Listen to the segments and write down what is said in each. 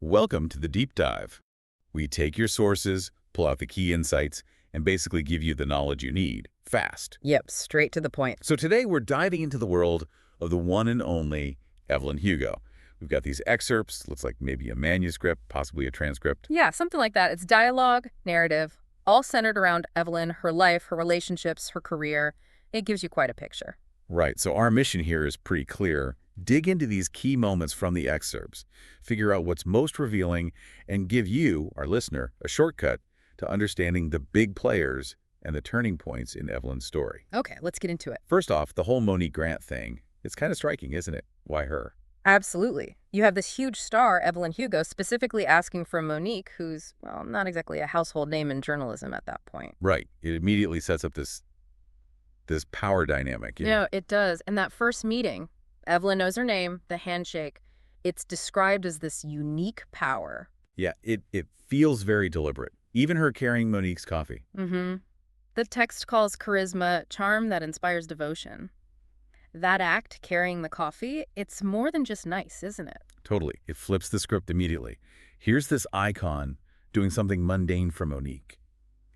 Welcome to the Deep Dive. We take your sources, pull out the key insights, and basically give you the knowledge you need, fast. Yep, straight to the point. So today we're diving into the world of the one and only Evelyn Hugo. We've got these excerpts, looks like maybe a manuscript, possibly a transcript. Yeah, something like that. It's dialogue, narrative, all centered around Evelyn, her life, her relationships, her career. It gives you quite a picture. Right, so our mission here is pretty clear. Dig into these key moments from the excerpts, figure out what's most revealing, and give you, our listener, a shortcut to understanding the big players and the turning points in Evelyn's story. Okay, let's get into it. First off, the whole Monique Grant thing. It's kind of striking, isn't it? Why her? Absolutely. You have this huge star, Evelyn Hugo, specifically asking for Monique, who's, well, not exactly a household name in journalism at that point. Right. It immediately sets up this power dynamic. No, it does. And that first meeting, Evelyn knows her name, the handshake. It's described as this unique power. Yeah, it feels very deliberate. Even her carrying Monique's coffee. Mm-hmm. The text calls charisma charm that inspires devotion. That act, carrying the coffee, it's more than just nice, isn't it? Totally. It flips the script immediately. Here's this icon doing something mundane for Monique.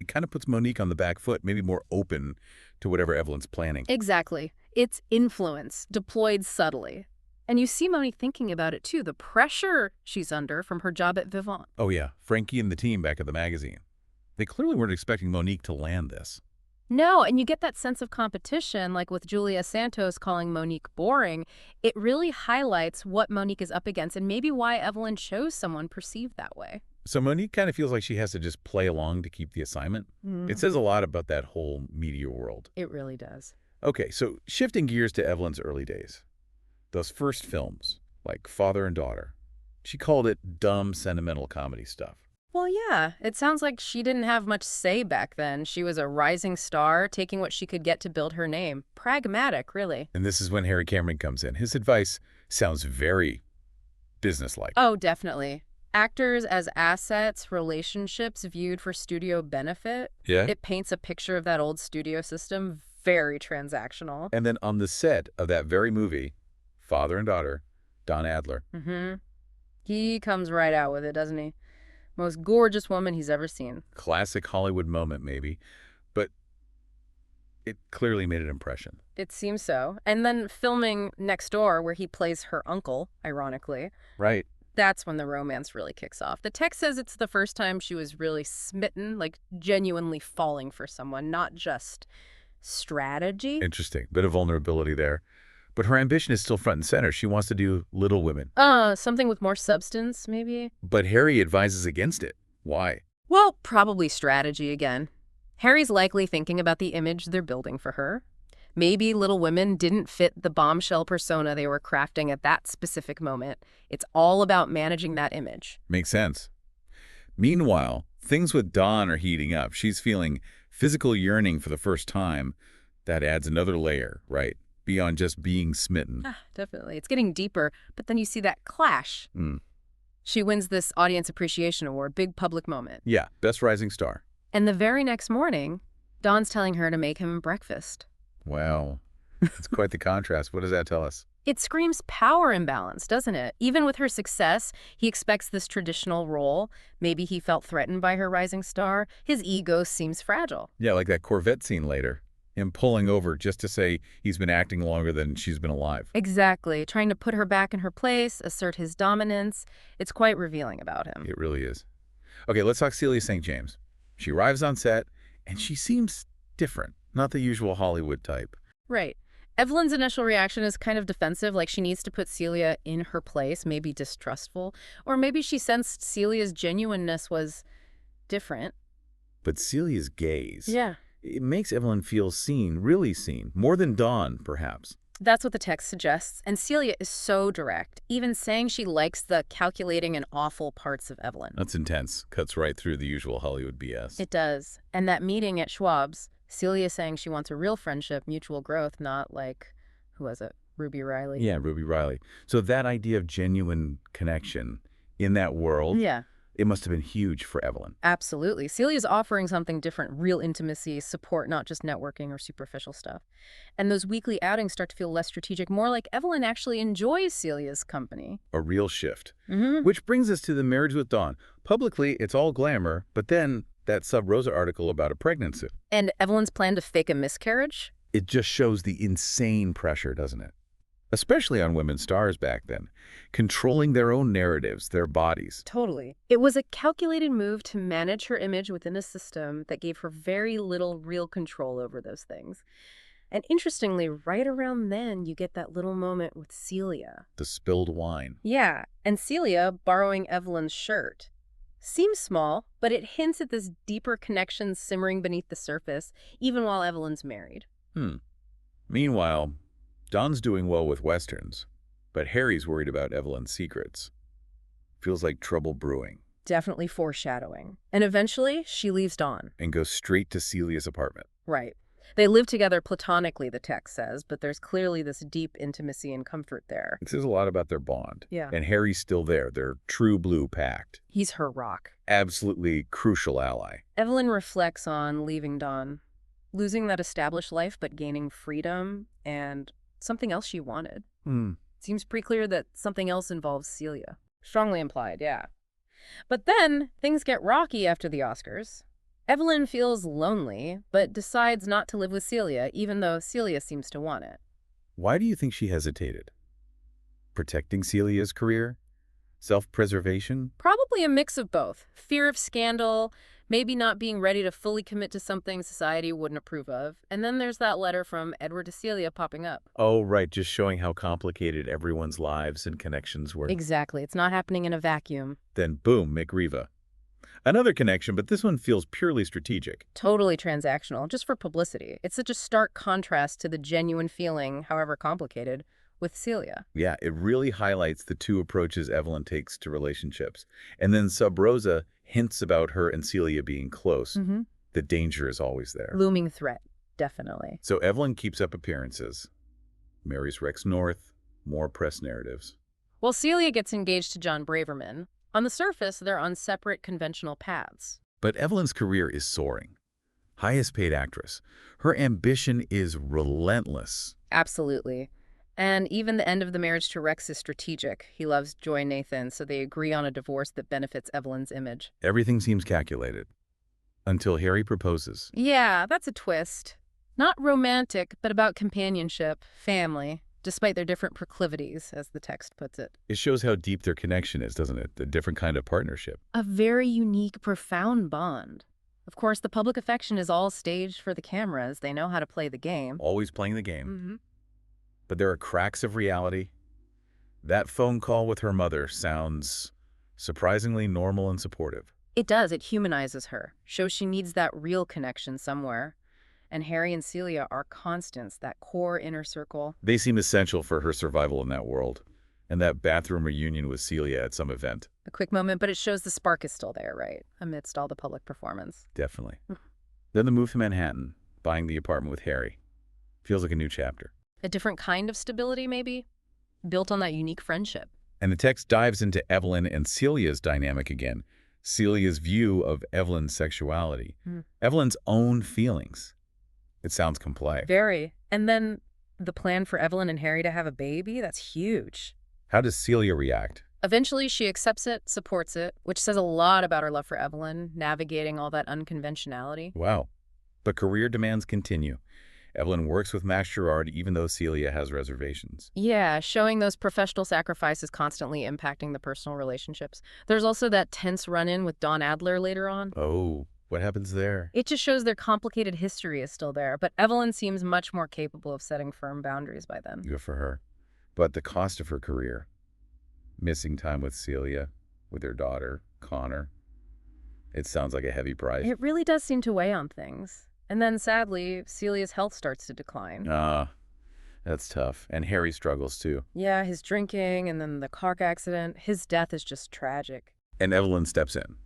It kind of puts Monique on the back foot, maybe more open to whatever Evelyn's planning. Exactly. It's influence, deployed subtly. And you see Monique thinking about it, too, the pressure she's under from her job at Vivant. Oh, yeah. Frankie and the team back at the magazine. They clearly weren't expecting Monique to land this. No, and you get that sense of competition, like with Julia Santos calling Monique boring. It really highlights what Monique is up against and maybe why Evelyn chose someone perceived that way. So Monique kind of feels like she has to just play along to keep the assignment. It says a lot about that whole media world. It really does. Okay, so shifting gears to Evelyn's early days. Those first films, like Father and Daughter, she called it dumb, sentimental comedy stuff. Well, yeah, it sounds like she didn't have much say back then. She was a rising star, taking what she could get to build her name. Pragmatic, really. And this is when Harry Cameron comes in. His advice sounds very businesslike. Oh, definitely. Actors as assets, relationships viewed for studio benefit. Yeah? It paints a picture of that old studio system, very transactional. And then on the set of that very movie, Father and Daughter, Don Adler. He comes right out with it, doesn't he? Most gorgeous woman he's ever seen. Classic Hollywood moment, maybe. But it clearly made an impression. It seems so. And then filming Next Door, where he plays her uncle, ironically. Right. That's when the romance really kicks off. The text says it's the first time she was really smitten, like genuinely falling for someone, not just strategy. Interesting. Bit of vulnerability there. But her ambition is still front and center. She wants to do Little Women. Something with more substance, maybe? But Harry advises against it. Why? Well, probably strategy again. Harry's likely thinking about the image they're building for her. Maybe Little Women didn't fit the bombshell persona they were crafting at that specific moment. It's all about managing that image. Makes sense. Meanwhile, things with Dawn are heating up. She's feeling physical yearning for the first time. That adds another layer, right? Beyond just being smitten. Definitely. It's getting deeper, but then you see that clash. She wins this Audience Appreciation Award, big public moment. Yeah, Best Rising Star. And the very next morning, Dawn's telling her to make him breakfast. Wow. It's quite the contrast. What does that tell us? It screams power imbalance, doesn't it? Even with her success, he expects this traditional role. Maybe he felt threatened by her rising star. His ego seems fragile. Yeah, like that Corvette scene later. Him pulling over just to say he's been acting longer than she's been alive. Exactly. Trying to put her back in her place, assert his dominance. It's quite revealing about him. It really is. Okay, let's talk Celia St. James. She arrives on set, and she seems different. Not the usual Hollywood type. Right. Evelyn's initial reaction is kind of defensive, like she needs to put Celia in her place, maybe distrustful. Or maybe she sensed Celia's genuineness was different. But Celia's gaze. Yeah. It makes Evelyn feel seen, really seen. More than Dawn, perhaps. That's what the text suggests. And Celia is so direct, even saying she likes the calculating and awful parts of Evelyn. That's intense. Cuts right through the usual Hollywood BS. It does. And that meeting at Schwab's, Celia saying she wants a real friendship, mutual growth, not like, who was it? Ruby Riley. Yeah, Ruby Riley. So that idea of genuine connection in that world, Yeah. It must have been huge for Evelyn. Absolutely. Celia's offering something different, real intimacy, support, not just networking or superficial stuff. And those weekly outings start to feel less strategic, more like Evelyn actually enjoys Celia's company. A real shift. Mm-hmm. Which brings us to the marriage with Dawn. Publicly, it's all glamour, but then that Sub Rosa article about a pregnancy. And Evelyn's plan to fake a miscarriage? It just shows the insane pressure, doesn't it? Especially on women stars back then, controlling their own narratives, their bodies. Totally. It was a calculated move to manage her image within a system that gave her very little real control over those things. And interestingly, right around then, you get that little moment with Celia. The spilled wine. Yeah, and Celia borrowing Evelyn's shirt. Seems small, but it hints at this deeper connection simmering beneath the surface, even while Evelyn's married. Meanwhile, Dawn's doing well with Westerns, but Harry's worried about Evelyn's secrets. Feels like trouble brewing. Definitely foreshadowing. And eventually, she leaves Dawn. And goes straight to Celia's apartment. Right. They live together platonically, the text says, but there's clearly this deep intimacy and comfort there. It says a lot about their bond. Yeah. And Harry's still there, their true blue pact. He's her rock. Absolutely crucial ally. Evelyn reflects on leaving Dawn, losing that established life but gaining freedom and something else she wanted. Seems pretty clear that something else involves Celia. Strongly implied, yeah. But then things get rocky after the Oscars. Evelyn feels lonely, but decides not to live with Celia, even though Celia seems to want it. Why do you think she hesitated? Protecting Celia's career? Self-preservation? Probably a mix of both. Fear of scandal, maybe not being ready to fully commit to something society wouldn't approve of. And then there's that letter from Edward to Celia popping up. Oh, right, just showing how complicated everyone's lives and connections were. Exactly. It's not happening in a vacuum. Then boom, McRiva. Another connection, but this one feels purely strategic. Totally transactional, just for publicity. It's such a stark contrast to the genuine feeling, however complicated, with Celia. Yeah, it really highlights the two approaches Evelyn takes to relationships. And then Sub Rosa hints about her and Celia being close. The danger is always there. Looming threat, definitely. So Evelyn keeps up appearances, marries Rex North, more press narratives. Well, Celia gets engaged to John Braverman. On the surface, they're on separate conventional paths. But Evelyn's career is soaring. Highest paid actress. Her ambition is relentless. Absolutely. And even the end of the marriage to Rex is strategic. He loves Joy Nathan, so they agree on a divorce that benefits Evelyn's image. Everything seems calculated. Until Harry proposes. Yeah, that's a twist. Not romantic, but about companionship, family, despite their different proclivities, as the text puts it. It shows how deep their connection is, doesn't it? A different kind of partnership. A very unique, profound bond. Of course, the public affection is all staged for the cameras. They know how to play the game. Always playing the game. But there are cracks of reality. That phone call with her mother sounds surprisingly normal and supportive. It does. It humanizes her. Shows she needs that real connection somewhere. And Harry and Celia are constants, that core inner circle. They seem essential for her survival in that world. And that bathroom reunion with Celia at some event. A quick moment, but it shows the spark is still there, right? Amidst all the public performance. Definitely. Then the move to Manhattan, buying the apartment with Harry. Feels like a new chapter. A different kind of stability, maybe? Built on that unique friendship. And the text dives into Evelyn and Celia's dynamic again. Celia's view of Evelyn's sexuality. Evelyn's own feelings. It sounds complex. Very. And then the plan for Evelyn and Harry to have a baby, that's huge. How does Celia react? Eventually, she accepts it, supports it, which says a lot about her love for Evelyn, navigating all that unconventionality. Wow. But career demands continue. Evelyn works with Max Gerard even though Celia has reservations. Yeah, showing those professional sacrifices constantly impacting the personal relationships. There's also that tense run-in with Dawn Adler later on. Oh, what happens there? It just shows their complicated history is still there, but Evelyn seems much more capable of setting firm boundaries by then. Good for her. But the cost of her career, missing time with Celia, with her daughter, Connor, it sounds like a heavy price. It really does seem to weigh on things. And then, sadly, Celia's health starts to decline. That's tough. And Harry struggles too. Yeah, his drinking and then the car accident. His death is just tragic. And Evelyn steps in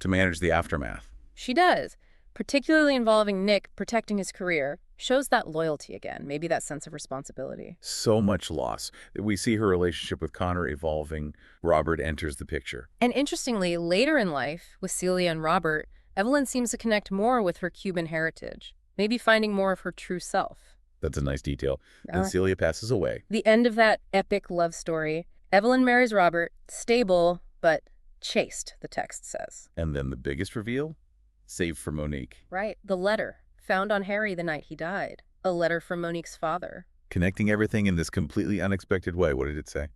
to manage the aftermath. She does, particularly involving Nick protecting his career. Shows that loyalty again, maybe that sense of responsibility. So much loss. We see her relationship with Connor evolving. Robert enters the picture. And interestingly, later in life, with Celia and Robert, Evelyn seems to connect more with her Cuban heritage, maybe finding more of her true self. That's a nice detail. Then Celia passes away. The end of that epic love story. Evelyn marries Robert, stable, but chaste, the text says. And then the biggest reveal? Saved for Monique. Right, the letter, found on Harry the night he died. A letter from Monique's father. Connecting everything in this completely unexpected way. What did it say?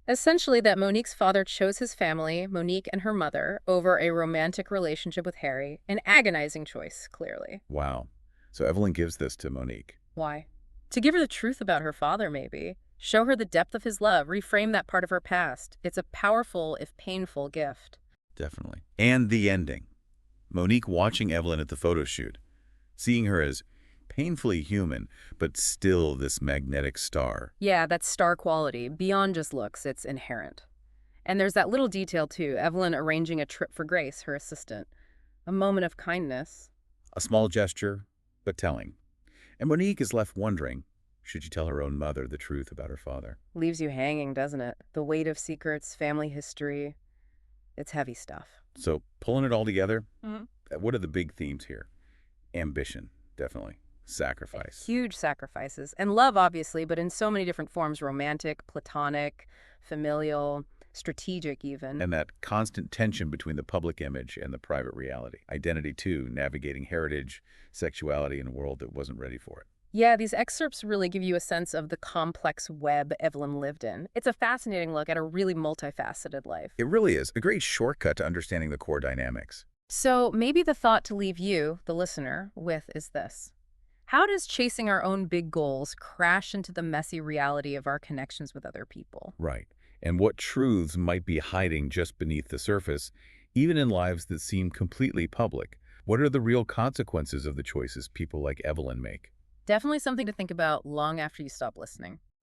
Essentially that Monique's father chose his family, Monique and her mother, over a romantic relationship with Harry. An agonizing choice, clearly. Wow. So Evelyn gives this to Monique. Why? To give her the truth about her father, maybe. Show her the depth of his love, reframe that part of her past. It's a powerful, if painful, gift. Definitely. And the ending. Monique watching Evelyn at the photo shoot, seeing her as painfully human, but still this magnetic star. Yeah, that's star quality. Beyond just looks, it's inherent. And there's that little detail, too, Evelyn arranging a trip for Grace, her assistant. A moment of kindness. A small gesture, but telling. And Monique is left wondering, should she tell her own mother the truth about her father? Leaves you hanging, doesn't it? The weight of secrets, family history. It's heavy stuff. So pulling it all together, Mhm. what are the big themes here? Ambition, definitely. Sacrifice. Huge sacrifices. And love, obviously, but in so many different forms. Romantic, platonic, familial, strategic even. And that constant tension between the public image and the private reality. Identity, too, navigating heritage, sexuality in a world that wasn't ready for it. Yeah, these excerpts really give you a sense of the complex web Evelyn lived in. It's a fascinating look at a really multifaceted life. It really is a great shortcut to understanding the core dynamics. So maybe the thought to leave you, the listener, with is this. How does chasing our own big goals crash into the messy reality of our connections with other people? Right. And what truths might be hiding just beneath the surface, even in lives that seem completely public? What are the real consequences of the choices people like Evelyn make? Definitely something to think about long after you stop listening.